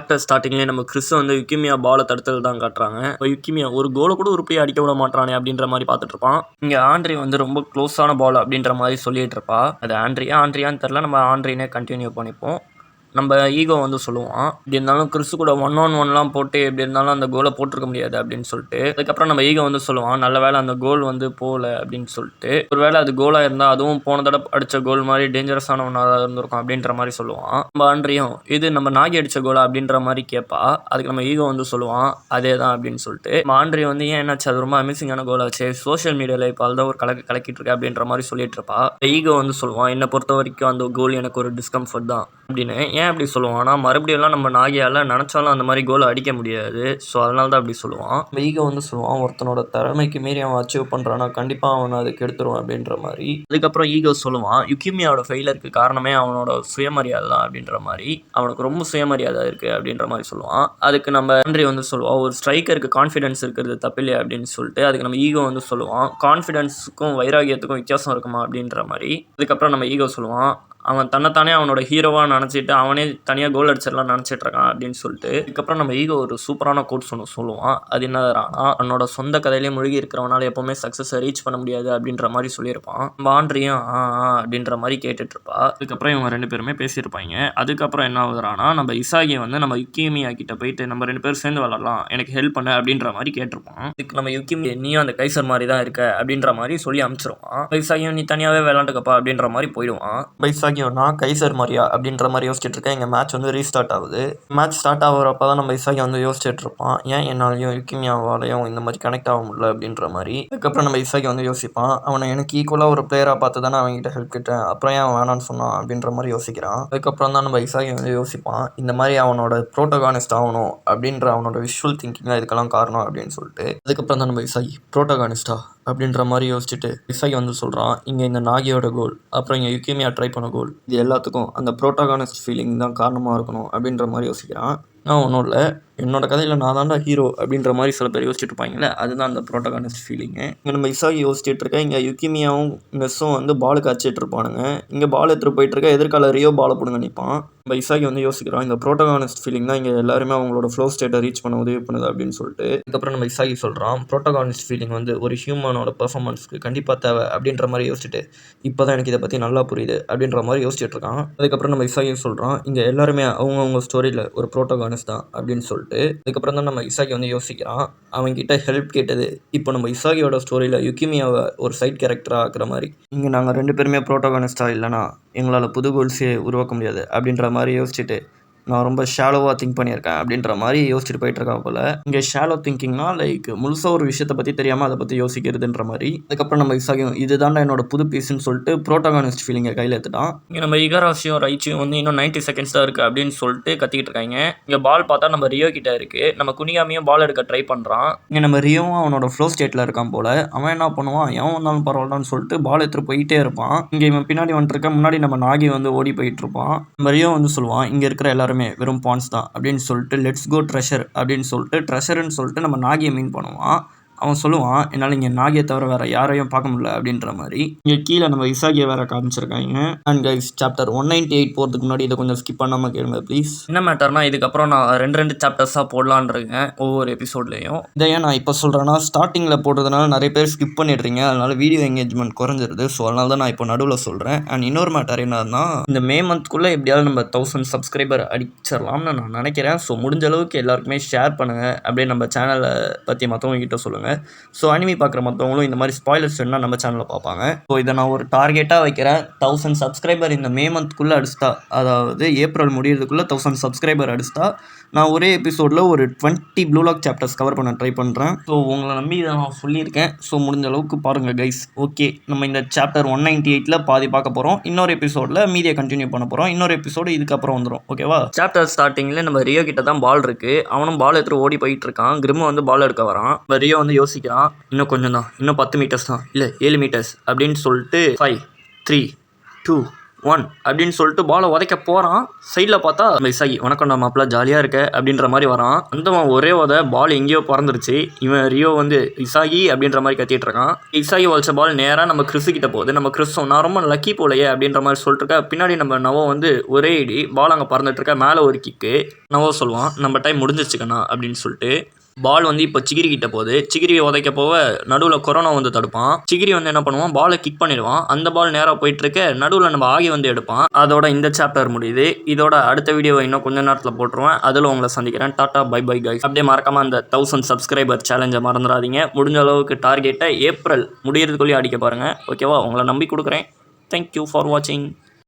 Chapter ஸ்டார்டிங்லேயே நம்ம Chris வந்து யுக்கிமியா பாலை தடுத்தது தான் காட்டுறாங்க. இப்போ யுக்கிமியா ஒரு கோலை கூட உருப்படியாக அடிக்க விட மாட்டானே அப்படின்ற மாதிரி பார்த்துட்டு இருப்பான். இங்கே ஆண்ட்ரி வந்து ரொம்ப க்ளோஸான பால் அப்படின்ற மாதிரி சொல்லிட்டு இருப்பா. அது ஆண்ட்ரியான்னு தெரில, நம்ம ஆண்ட்ரினே கண்டினியூ பண்ணிப்போம். நம்ம ஈகோ வந்து சொல்லுவான், இப்படி இருந்தாலும் கிறிஸ் கூட 1-on-1லாம் போட்டு எப்படி இருந்தாலும் அந்த கோலை போட்டிருக்க முடியாது அப்படின்னு சொல்லிட்டு. அதுக்கப்புறம் நம்ம ஈகோ வந்து சொல்லுவான், நல்ல வேலை அந்த கோல் வந்து போகல அப்படின்னு சொல்லிட்டு. ஒரு வேளை அது கோலாக இருந்தால் அதுவும் போன தடவை அடித்த கோல் மாதிரி டேஞ்சரஸான ஒன்றாக இருந்திருக்கும் அப்படின்ற மாதிரி சொல்லுவான். நம்ம ஆண்ட்ரியும் இது நம்ம நாகி அடித்த கோலா அப்படின்ற மாதிரி கேட்பா. அதுக்கு நம்ம ஈகோ வந்து சொல்லுவான் அதே தான் அப்படின்னு சொல்லிட்டு. நம்ம ஆண்ட்ரி வந்து ஏன் என்னாச்சு, அது ரொம்ப அமேசிங்கான கோலாச்சு, சோஷியல் மீடியாவில் இப்போ அதுதான் ஒரு கலக்கிட்டு இருக்கு அப்படின்ற மாதிரி சொல்லிட்டு இருப்பா. ஈகோ வந்து சொல்லுவான், என்னை பொறுத்த வரைக்கும் அந்த கோல் எனக்கு ஒரு டிஸ்கம்ஃபர்ட் தான் அப்படின்னு. ஏன் அப்படி சொல்லுவான்னா, மறுபடியும்லாம் நம்ம நாகியால் நினச்சாலும் அந்த மாதிரி கோலை அடிக்க முடியாது, ஸோ அதனால தான் அப்படி சொல்லுவான். ஈகோ வந்து சொல்லுவான், ஒருத்தனோட திறமைக்கு மீறி அவன் அச்சீவ் பண்ணுறான்னா கண்டிப்பாக அவனை அதுக்கு எடுத்துருவான் அப்படின்ற மாதிரி. அதுக்கப்புறம் ஈகோ சொல்லுவான், யுக்கிமியாவோட ஃபெயிலருக்கு காரணமே அவனோட சுயமரியாதை தான் அப்படின்ற மாதிரி. அவனுக்கு ரொம்ப சுயமரியாதை இருக்குது அப்படின்ற மாதிரி சொல்லுவான். அதுக்கு நம்ம ஆண்ட்ரி வந்து சொல்லுவான், ஒரு ஸ்ட்ரைக்கருக்கு கான்ஃபிடன்ஸ் இருக்கிறது தப்பில்லையா அப்படின்னு சொல்லிட்டு. அதுக்கு நம்ம ஈகோ வந்து சொல்லுவான், கான்ஃபிடன்ஸுக்கும் வைராகியத்துக்கும் வித்தியாசம் இருக்குமா அப்படின்ற மாதிரி. அதுக்கப்புறம் நம்ம ஈகோ சொல்லுவான், அவன் தன்னைத்தானே அவனோட ஹீரோவாக நினச்சிட்டு அவனே தனியாக கோல் அடிச்சிடலாம் நினச்சிட்டு இருக்கான் அப்படின்னு சொல்லிட்டு. இதுக்கப்புறம் நம்ம ஈகோ ஒரு சூப்பரான கோட்ஸ் ஒன்று சொல்லுவான். அது என்னதுனா, அவனோட சொந்த கதையிலே மூழ்கி இருக்கிறவனால எப்போவுமே சக்ஸஸை ரீச் பண்ண முடியாது அப்படின்ற மாதிரி சொல்லியிருப்பான். நம்ம ஆண்ட்ரியும் அப்படின்ற மாதிரி கேட்டுட்ருப்பா. அதுக்கப்புறம் இவங்க 2 பேருமே பேசியிருப்பாங்க. அதுக்கப்புறம் என்ன ஆகுதுறானா, நம்ம இசாகியை வந்து நம்ம யுக்கிமியா கிட்ட போயிட்டு நம்ம 2 பேரும் சேர்ந்து விளாட்லாம், எனக்கு ஹெல்ப் பண்ணு அப்படின்ற மாதிரி கேட்டிருப்பான். இதுக்கு நம்ம யுக்கிமியா நீயும் அந்த கைசர் மாதிரி தான் இருக்க அப்படின்ற மாதிரி சொல்லி அனுப்பிச்சிருவான். இசாகியும் நீ தனியாகவே விளாண்டுக்கப்பா அப்படின்ற மாதிரி போயிடுவான். நான் கைசர் மாதிரியா அப்படின்ற மாதிரி யோசிச்சுட்டு இருக்கேன். எங்கள் மேட்ச் வந்து ரீஸ்டார்ட் ஆகுது. மேட்ச் ஸ்டார்ட் ஆகிறப்ப தான் நம்ம இசாகி வந்து யோசிச்சுட்டு இருப்பான், ஏன் என்னாலையும் யுக்கிமியாவாலையும் இந்த மாதிரி கனெக்ட் ஆக முடியல அப்படின்ற மாதிரி. அதுக்கப்புறம் நம்ம இசாகி வந்து யோசிப்பான், அவனை எனக்கு ஈக்குவலாக ஒரு பிளேயராக பார்த்து தானே அவங்ககிட்ட ஹெல்ப் கிட்டேன், அப்புறம் ஏன் வேணான்னு சொன்னான் அப்படின்ற மாதிரி யோசிக்கிறான். அதுக்கப்புறம் தான் நம்ம இசாகி வந்து யோசிப்பான், இந்த மாதிரி அவனோட ப்ரோட்டோகானிஸ்ட் ஆகணும் அப்படின்ற அவனோட விஷுவல் திங்கிங் தான் இதுக்கெல்லாம் காரணம் அப்படின்னு சொல்லிட்டு. அதுக்கப்புறம் தான் நம்ம இசாகி ப்ரோட்டோகானிஸ்டா அப்படின்ற மாதிரி யோசிச்சுட்டு இசாகி வந்து சொல்கிறான், இங்கே இந்த நாகியோட கோல், அப்புறம் இங்கே யுக்கிமியா ட்ரை பண்ண கோல், இது எல்லாத்துக்கும் அந்த ப்ரோட்டோகானிஸ்ட் ஃபீலிங் தான் காரணமாக இருக்கணும் அப்படின்ற மாதிரி யோசிக்கிறான். நான் ஒன்றும் இல்லை, என்னோட கதையில் நான் தான்டா ஹீரோ அப்படின்ற மாதிரி சில பேர் யோசிச்சுட்டு இருப்பாங்களே, அதுதான் அந்த ப்ரோட்டோகானிஸ்ட் ஃபீலிங்கு. இங்கே நம்ம இசாகி யோசிச்சுட்டு இருக்கேன், இங்கே யுக்கிமியாவும் மெஸ்ஸும் வந்து பாலுக்கு அடிச்சிட்டு இருப்பானுங்க. இங்கே பால் எடுத்துகிட்டு போயிட்டு இருக்க, எதிர்கால ரியோ பாலை பிடுங்க நிற்பான். நம்ம இசாகி வந்து யோசிக்கிறோம், இந்த ப்ரோட்டோகானிஸ்ட் ஃபீலிங் தான் இங்கே எல்லாருமே அவங்களோட ஃப்ளோ ஸ்டேட்டை ரீச் பண்ண உதவி பண்ணுது அப்படின்னு சொல்லிட்டு. அதுக்கப்புறம் நம்ம இசாகி சொல்கிறான், ப்ரோட்டோகானிஸ்ட் ஃபீலிங் வந்து ஒரு ஹியூமனோட பெர்ஃபார்மன்ஸ்க்கு கண்டிப்பாக தேவை அப்படின்ற மாதிரி யோசிச்சுட்டு, இப்போ தான் எனக்கு இதை பற்றி நல்லா புரியுது அப்படின்ற மாதிரி யோசிச்சுட்டு இருக்கான். அதுக்கப்புறம் நம்ம இசாகி சொல்கிறான், இங்கே எல்லாருமே அவங்கவுங்க ஸ்டோரியில் ஒரு ப்ரோட்டோகானிஸ்ட் தான் அப்படின்னு சொல்லிட்டு. அதுக்கப்புறம் தான் நம்ம இசாகி வந்து யோசிக்கிறான், அவங்ககிட்ட ஹெல்ப் கேட்டது இப்போ நம்ம இசாகியோட ஸ்டோரியில் யுக்கிமியாவை ஒரு சைட் கேரக்டராக ஆக்குற மாதிரி. இங்கே நாங்கள் 2 பேருமே ப்ரோட்டோகானிஸ்டாக இல்லைனா எங்களால் புது கோல்ஸே உருவாக்க முடியாது அப்படின்ற மாதிரி யோசிச்சுட்டு, நான் ரொம்ப ஷாலோவாக திங்க் பண்ணியிருக்கேன் அப்படின்ற மாதிரி யோசிச்சுட்டு போயிட்டுருக்கா போல். இங்கே ஷாலோ திங்கிங்னா லைக் முழுசாக ஒரு விஷயத்தை பற்றி தெரியாமல் அதை பற்றி யோசிக்கிறதுன்ற மாதிரி. அதுக்கப்புறம் நம்ம இசாகியும் இதுதான்டா என்னோட புது பீஸ்ன்னு சொல்லிட்டு ப்ரோட்டோகானிஸ்ட் ஃபீலிங்கை கையில் எடுத்துட்டான். இங்கே நம்ம இகராசியும் ரைச்சியும் வந்து இன்னும் 90 செகண்ட்ஸ் தான் இருக்குது அப்படின்னு சொல்லிட்டு கத்திக்கிட்டு இருக்காங்க. இங்கே பால் பார்த்தா நம்ம ரியோ கிட்ட இருக்குது. நம்ம குனியாமியும் பால் எடுக்க ட்ரை பண்ணுறான். இங்கே நம்ம ரியோவும் அவனோட ஃப்ளோ ஸ்டேட்டில் இருக்கான் போல். அவன் என்ன பண்ணுவான், எவன் வந்தாலும் பரவாயில்லன்னு சொல்லிட்டு பால் எடுத்துகிட்டு போயிட்டே இருப்பான். இங்கே இவன் பின்னாடி வந்துட்டு முன்னாடி நம்ம நாகி வந்து ஓடி போயிட்டு இருப்பான். நம்ம ரியோ வந்து சொல்லுவான், இங்கே இருக்கிற எல்லாருமே வெறும் பான்ஸ் தான் அப்படின்னு சொல்லிட்டு, லெட்ஸ் கோ ட்ரெஷர் அப்படின்னு சொல்லிட்டு ட்ரெஷர்ன்னு சொல்லிட்டு நம்ம நாகியை மீன் பண்ணுவான். அவன் சொல்லுவான், என்னால் இங்கே நாகியை தவிர வேறு யாரையும் பார்க்க முடியல அப்படின்ற மாதிரி. இங்கே கீழே நம்ம இசாகியை வேறு காமிச்சிருக்காங்க. அண்ட் கைஸ், சாப்டர் 198 போகிறதுக்கு முன்னாடி இதை கொஞ்சம் ஸ்கிப் பண்ணாமல் கேளுங்க ப்ளீஸ். என்ன மேட்டர்னா, இதுக்கப்புறம் நான் 2 சாப்டர்ஸாக போடலான்னு இருக்கேன் ஒவ்வொரு எபிசோட்லேயும். இதை ஏன் நான் இப்போ சொல்கிறேன்னா, ஸ்டார்டிங்கில் போடுறதுனால நிறைய பேர் ஸ்கிப் பண்ணிடுறீங்க, அதனால் வீடியோ எங்கேஜ்மெண்ட் குறைஞ்சிருது. ஸோ அதனால தான் நான் இப்போ நடுவில் சொல்கிறேன். அண்ட் இன்னொரு மேட்டர் என்னன்னா, இந்த மே மந்த்குள்ளே எப்படியாவது நம்ம 1000 சப்ஸ்கிரைபர் அடிச்சிடலாம்னு நான் நினைக்கிறேன். ஸோ முடிஞ்ச அளவுக்கு எல்லாருக்குமே ஷேர் பண்ணுங்கள், அப்படியே நம்ம சேனலை பற்றி மற்றவங்க கிட்ட சொல்லுங்கள். ஸோ அனிமி பார்க்குற மற்றவங்களும் இந்த மாதிரி ஸ்பாய்லர்ஸ் வேணுன்னா நம்ம சேனலில் பார்ப்பாங்க. ஸோ இதை நான் ஒரு டார்கெட்டாக வைக்கிறேன், 1000 சப்ஸ்கிரைபர் இந்த மே மந்த்குள்ளே அடிச்சிட்டா, அதாவது ஏப்ரல் முடியறதுக்குள்ளே 1000 சப்ஸ்கிரைபர் அடிச்சிட்டா நான் ஒரே எபிசோடில் ஒரு 20 ப்ளூ லாக் சாப்டர்ஸ் கவர் பண்ண ட்ரை பண்ணுறேன். ஸோ உங்களை நம்பி இதை நான் சொல்லியிருக்கேன். ஸோ முடிஞ்ச அளவுக்கு பாருங்கள் கைஸ். ஓகே, நம்ம இந்த சாப்டர் 198ல் பாதி பார்க்க போகிறோம். இன்னொரு எபிசோடில் மீதியை கண்டினியூ பண்ண போகிறோம். இன்னொரு எபிசோடு இதுக்கப்புறம் வந்துடும். ஓகேவா? சாப்டர் ஸ்டார்டிங்கில் நம்ம ரியோ கிட்ட தான் பால் இருக்குது. அவனும் பால் எடுத்து ஓடி போயிட்டு இருக்கான். கிரிம் வந்து பால் எடுக்க வரான். நம்ம ரியோ வந்து யோசிக்கிறான், இன்னும் கொஞ்சம் தான், இன்னும் 10 மீட்டர்ஸ் தான், இல்லை 7 மீட்டர்ஸ் அப்படின்னு சொல்லிட்டு 5 3 2 1 அப்படின்னு சொல்லிட்டு பாலை உதைக்க போகிறான். சைடில் பார்த்தா நம்ம இசாகி வணக்கம் நான் மாப்பிள்ள ஜாலியாக இருக்க அப்படின்ற மாதிரி வரான். அந்தவன் ஒரே பால் எங்கேயோ பறந்துருச்சு. இவன் ரியோ வந்து இசாகி அப்படின்ற மாதிரி கத்திட்டு இருக்கான். இசாகி வச்ச பால் நேராக நம்ம கிறிஸ் கிட்ட போகுது. நம்ம கிறிஸும் நான் ரொம்ப லக்கி போலையே அப்படின்ற மாதிரி சொல்லிட்டு இருக்க. பின்னாடி நம்ம நவோ வந்து ஒரே இடி பால் அங்கே பறந்துட்டு இருக்க. மேலே ஒரு கிக்கு. நவோ சொல்லுவான் நம்ம டைம் முடிஞ்சிச்சுக்கண்ணா அப்படின்னு சொல்லிட்டு. பால் வந்து இப்போ சிகிரி கிட்ட போகுது. சிகிரியை உதைக்க போக நடுவில் கொரோனா வந்து தடுப்பான். சிகிரி வந்து என்ன பண்ணுவான், பாலை கிக் பண்ணிடுவான். அந்த பால் நேராக போயிட்டு இருக்க நடுவில் நம்ம ஆகி வந்து எடுப்பான். அதோட இந்த சாப்டர் முடியுது. இதோட அடுத்த வீடியோவை இன்னும் கொஞ்ச நேரத்தில் போட்டுருவேன். அதில் உங்களை சந்திக்கிறேன். Tata bye bye guys. அப்படியே மறக்காம அந்த 1000 சப்ஸ்கிரைபர் சேலஞ்சை மறந்துடாதீங்க. முடிஞ்ச அளவுக்கு டார்கெட்டை ஏப்ரல் முடியறதுக்குள்ளேயே அடிக்க பாருங்கள். ஓகேவா, உங்களை நம்பி கொடுக்குறேன். தேங்க்யூ ஃபார் வாட்சிங்.